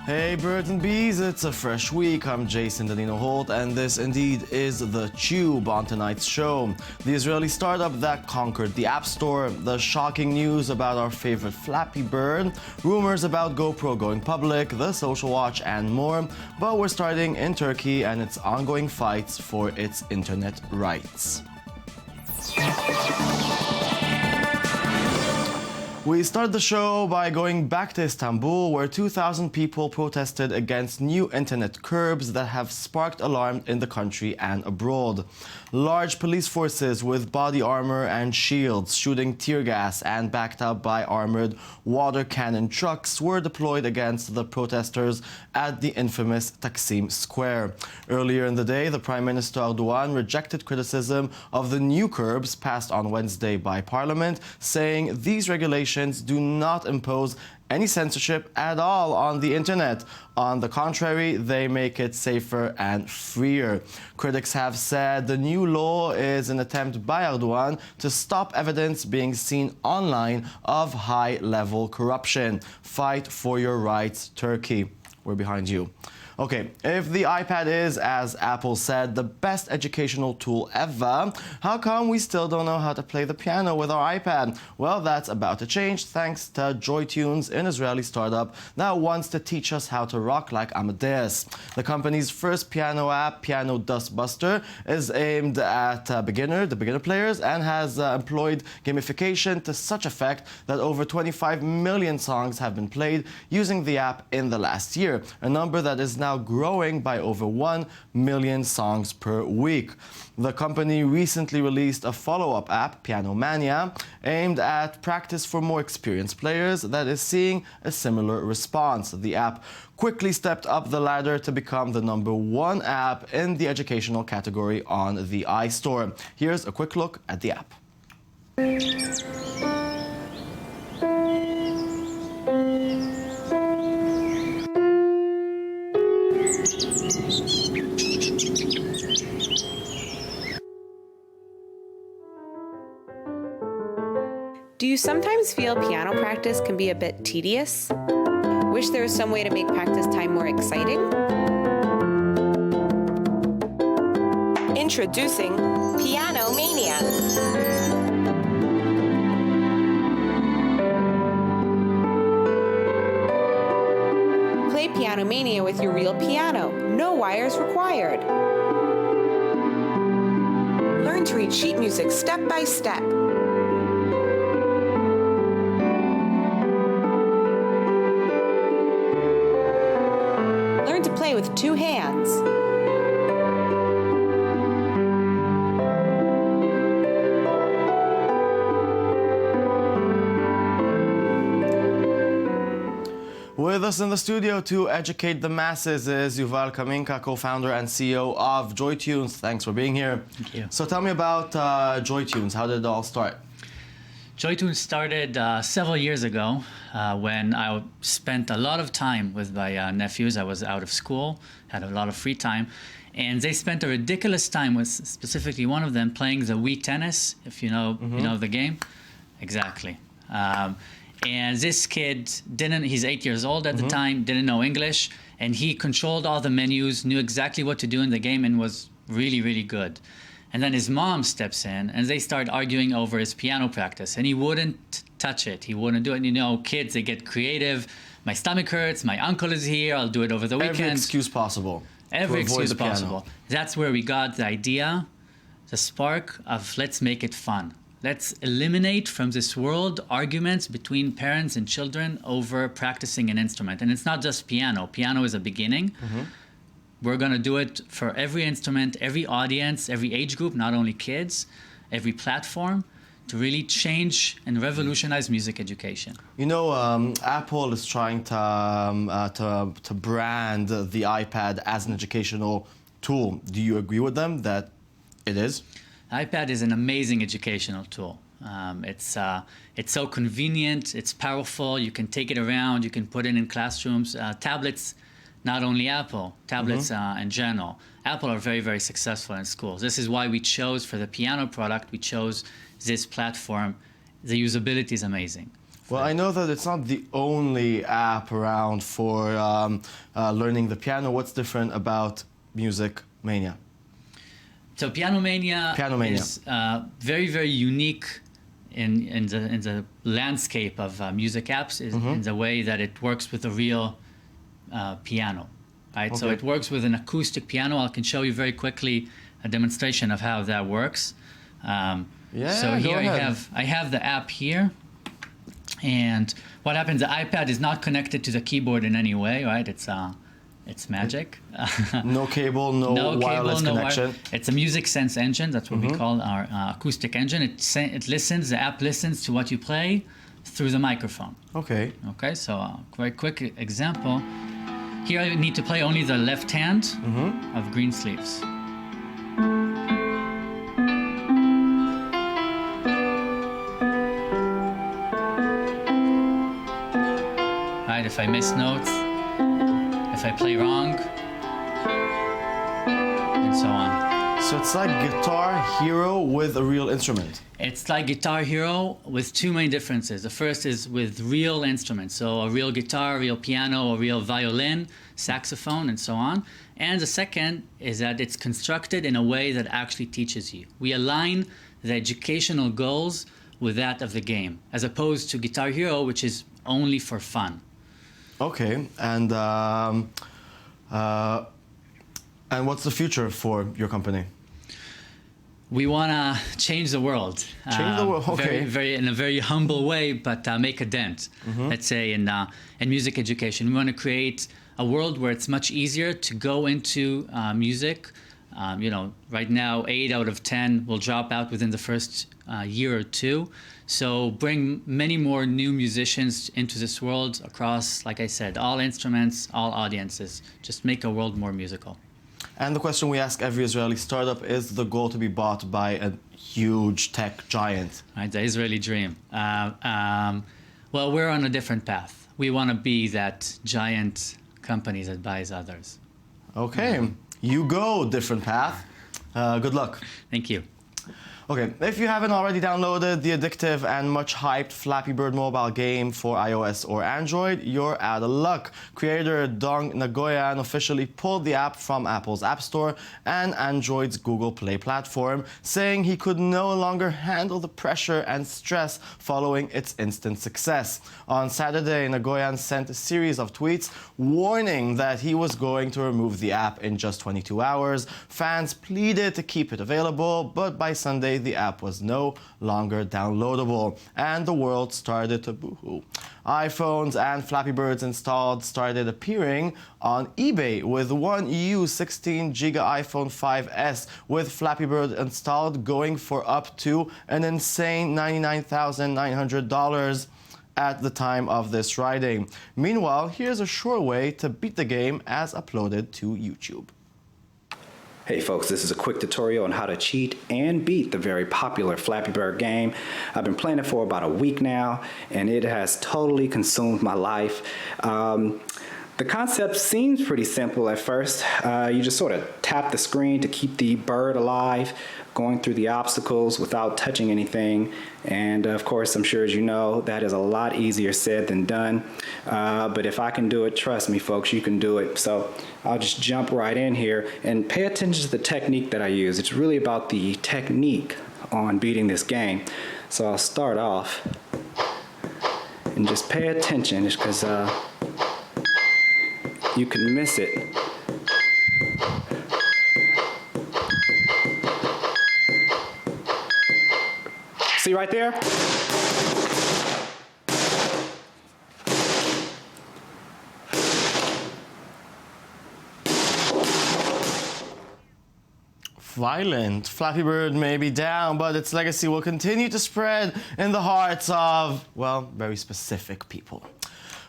Hey birds and bees, it's a fresh week. I'm Jason Danino Holt, and this indeed is The Tube on tonight's show. The Israeli startup that conquered the App Store, the shocking news about our favorite Flappy Bird, rumors about GoPro going public, the Social Watch, and more. But we're starting in Turkey and its ongoing fights for its internet rights. We start the show by going back to Istanbul, where 2,000 people protested against new internet curbs that have sparked alarm in the country and abroad. Large police forces with body armor and shields, shooting tear gas and backed up by armored water cannon trucks were deployed against the protesters at the infamous Taksim Square. Earlier in the day, the Prime Minister Erdogan rejected criticism of the new curbs passed on Wednesday by Parliament, saying these regulations do not impose any censorship at all on the internet. On the contrary, they make it safer and freer. Critics have said the new law is an attempt by Erdogan to stop evidence being seen online of high-level corruption. Fight for your rights, Turkey. We're behind you. Okay, if the iPad is, as Apple said, the best educational tool ever, how come we still don't know how to play the piano with our iPad? Well, that's about to change thanks to JoyTunes, an Israeli startup that wants to teach us how to rock like Amadeus. The company's first piano app, Piano Dustbuster, is aimed at the beginner players and has employed gamification to such effect that over 25 million songs have been played using the app in the last year, a number that is now growing by over 1 million songs per week. The company recently released a follow-up app, Piano Mania, aimed at practice for more experienced players that is seeing a similar response. The app quickly stepped up the ladder to become the #1 app in the educational category on the iStore. Here's a quick look at the app. Do you sometimes feel piano practice can be a bit tedious? Wish there was some way to make practice time more exciting? Introducing Piano Mania. Play Piano Mania with your real piano. No wires required. Learn to read sheet music step by step. Learn to play with 2 hands. With us in the studio to educate the masses is Yuval Kaminka, co-founder and CEO of JoyTunes. Thanks for being here. Thank you. So tell me about JoyTunes. How did it all start? JoyTunes started several years ago when I spent a lot of time with my nephews. I was out of school, had a lot of free time, and they spent a ridiculous time with specifically one of them playing the Wii tennis, if you know the game. Exactly. And this kid he's 8 years old at the time, didn't know English, and he controlled all the menus, knew exactly what to do in the game, and was really, really good. And then his mom steps in, and they start arguing over his piano practice, and he wouldn't touch it. He wouldn't do it. You know, kids, they get creative. My stomach hurts. My uncle is here. I'll do it over the weekend. Every excuse possible. Every excuse possible. That's where we got the idea, the spark of let's make it fun. Let's eliminate from this world arguments between parents and children over practicing an instrument. And it's not just piano. Piano is a beginning. We're going to do it for every instrument, every audience, every age group, not only kids, every platform, to really change and revolutionize music education. You know, Apple is trying to brand the iPad as an educational tool. Do you agree with them that it is? iPad is an amazing educational tool. It's so convenient, it's powerful, you can take it around, you can put it in classrooms. Tablets not only Apple, tablets in general. Apple are very, very successful in schools. This is why we chose, for the piano product, we chose this platform. The usability is amazing. Well, I know that it's not the only app around for learning the piano. What's different about Music Mania? So Piano Mania is very, very unique in the landscape of music apps in the way that it works with a real piano, right? Okay. So it works with an acoustic piano. I can show you very quickly a demonstration of how that works. So here I have the app here. And what happens, the iPad is not connected to the keyboard in any way, right? It's magic. No cable, no wireless connection. It's a music sense engine. That's what we call our acoustic engine. It listens, the app listens to what you play through the microphone. Okay. Okay, so a very quick example. Here I need to play only the left hand of Greensleeves. Right, if I miss notes, if I play wrong, and so on. So it's like Guitar Hero with a real instrument. It's like Guitar Hero with two main differences. The first is with real instruments, so a real guitar, a real piano, a real violin, saxophone, and so on. And the second is that it's constructed in a way that actually teaches you. We align the educational goals with that of the game, as opposed to Guitar Hero, which is only for fun. Okay, and what's the future for your company? We want to change the world. Change the world, okay. In a very humble way, but make a dent, let's say, in music education. We want to create a world where it's much easier to go into music. Right now, 8 out of 10 will drop out within the first year or two. So bring many more new musicians into this world across, like I said, all instruments, all audiences. Just make a world more musical. And the question we ask every Israeli startup, is the goal to be bought by a huge tech giant? Right, the Israeli dream. Well, we're on a different path. We want to be that giant company that buys others. Okay, you go, different path. Good luck. Thank you. Okay, if you haven't already downloaded the addictive and much hyped Flappy Bird mobile game for iOS or Android, you're out of luck. Creator Dong Nagoyan officially pulled the app from Apple's App Store and Android's Google Play platform, saying he could no longer handle the pressure and stress following its instant success. On Saturday, Nagoyan sent a series of tweets warning that he was going to remove the app in just 22 hours. Fans pleaded to keep it available, but by Sunday, the app was no longer downloadable, and the world started to boo-hoo. iPhones and Flappy Birds installed started appearing on eBay, with one EU 16GB iPhone 5S with Flappy Bird installed going for up to an insane $99,900 at the time of this writing. Meanwhile, here's a sure way to beat the game as uploaded to YouTube. Hey folks, this is a quick tutorial on how to cheat and beat the very popular Flappy Bird game. I've been playing it for about a week now, and it has totally consumed my life. The concept seems pretty simple at first. You just sort of tap the screen to keep the bird alive, going through the obstacles without touching anything. And of course, I'm sure as you know, that is a lot easier said than done. But if I can do it, trust me folks, you can do it. So I'll just jump right in here and pay attention to the technique that I use. It's really about the technique on beating this game. So I'll start off and just pay attention, just because you can miss it. See right there? Violent. Flappy Bird may be down, but its legacy will continue to spread in the hearts of, well, very specific people.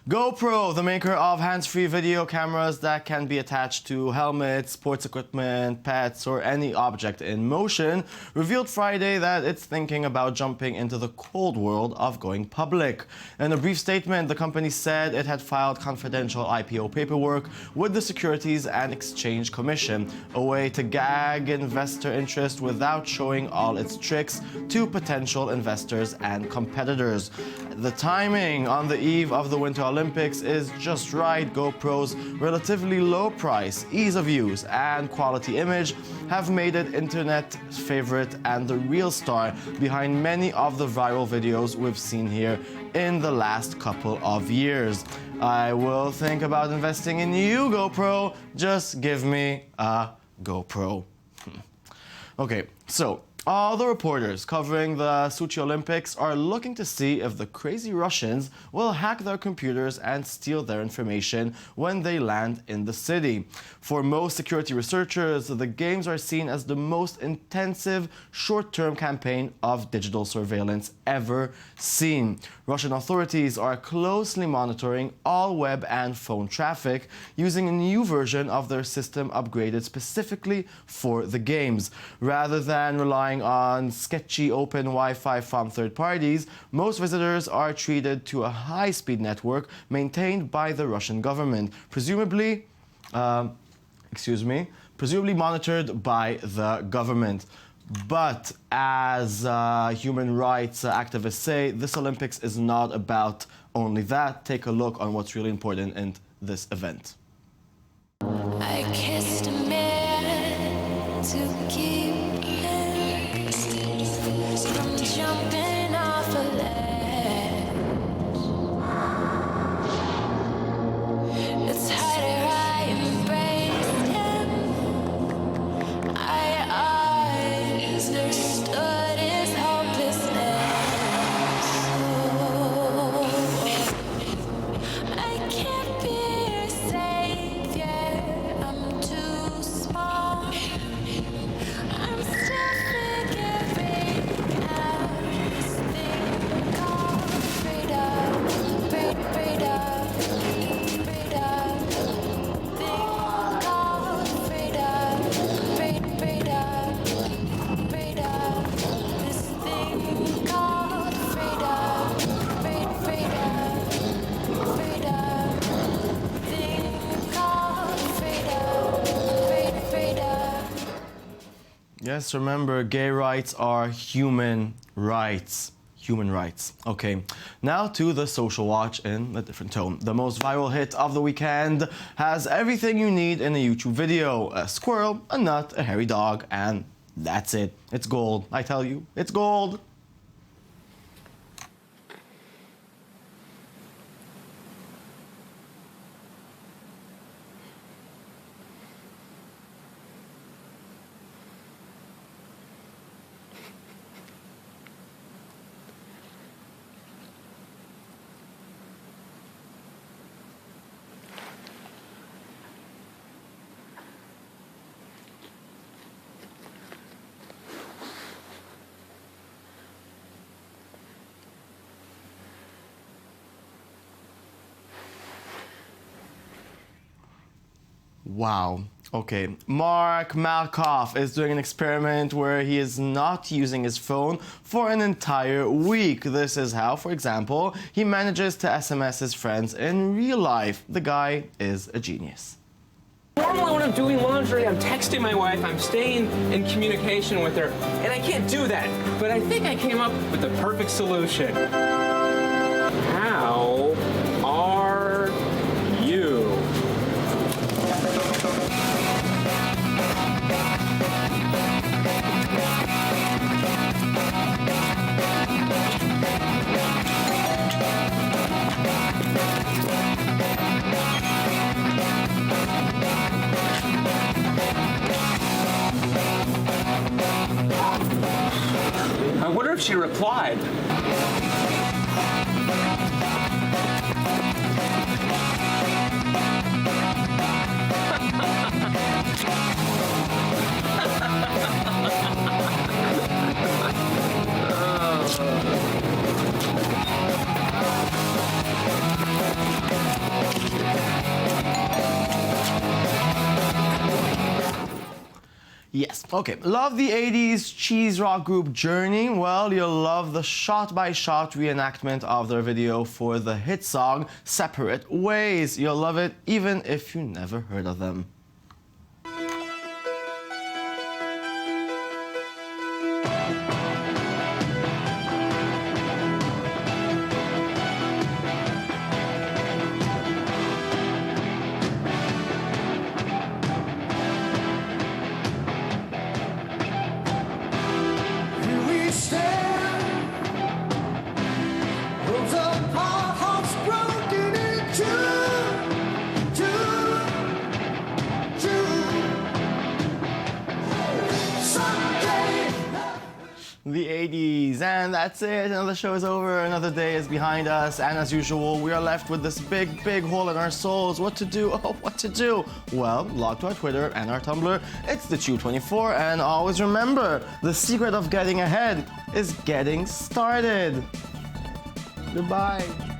GoPro, the maker of hands-free video cameras that can be attached to helmets, sports equipment, pets, or any object in motion, revealed Friday that it's thinking about jumping into the cold world of going public. In a brief statement, the company said it had filed confidential IPO paperwork with the Securities and Exchange Commission, a way to gag investor interest without showing all its tricks to potential investors and competitors. The timing on the eve of the Winter Olympics is just right. GoPro's relatively low price, ease of use, and quality image have made it internet favorite and the real star behind many of the viral videos we've seen here in the last couple of years. I will think about investing in you, GoPro. Just give me a GoPro. Okay, so all the reporters covering the Sochi Olympics are looking to see if the crazy Russians will hack their computers and steal their information when they land in the city. For most security researchers, the games are seen as the most intensive short-term campaign of digital surveillance ever seen. Russian authorities are closely monitoring all web and phone traffic using a new version of their system upgraded specifically for the games. Rather than relying on sketchy open Wi-Fi from third parties, most visitors are treated to a high-speed network maintained by the Russian government, presumably monitored by the government. But as human rights activists say, this Olympics is not about only that. Take a look on what's really important in this event. I kissed a man to keep him from jumping off a ledge. It's harder, I embraced him. I understood his hopelessness. I can't be your savior. I'm too small. I'm still figuring out this thing called freedom. Freedom. Thing called freedom. Freedom. This thing called freedom. Freedom. Thing called freedom. Yes, remember, gay rights are human rights. Human rights. Okay, now to the social watch in a different tone. The most viral hit of the weekend has everything you need in a YouTube video. A squirrel, a nut, a hairy dog, and that's it. It's gold. I tell you, it's gold. Wow. Okay. Mark Malkoff is doing an experiment where he is not using his phone for an entire week. This is how, for example, he manages to SMS his friends in real life. The guy is a genius. Normally when I'm doing laundry, I'm texting my wife, I'm staying in communication with her, and I can't do that. But I think I came up with the perfect solution. How are you? I wonder if she replied. Okay, love the 80s cheese rock group Journey? Well, you'll love the shot-by-shot reenactment of their video for the hit song Separate Ways. You'll love it even if you never heard of them. The 80s, and that's it. Another show is over, another day is behind us, and as usual, we are left with this big hole in our souls. What to do? Oh, what to do? Well, log to our Twitter and our Tumblr. It's the Chew24, and always remember, the secret of getting ahead is getting started. Goodbye.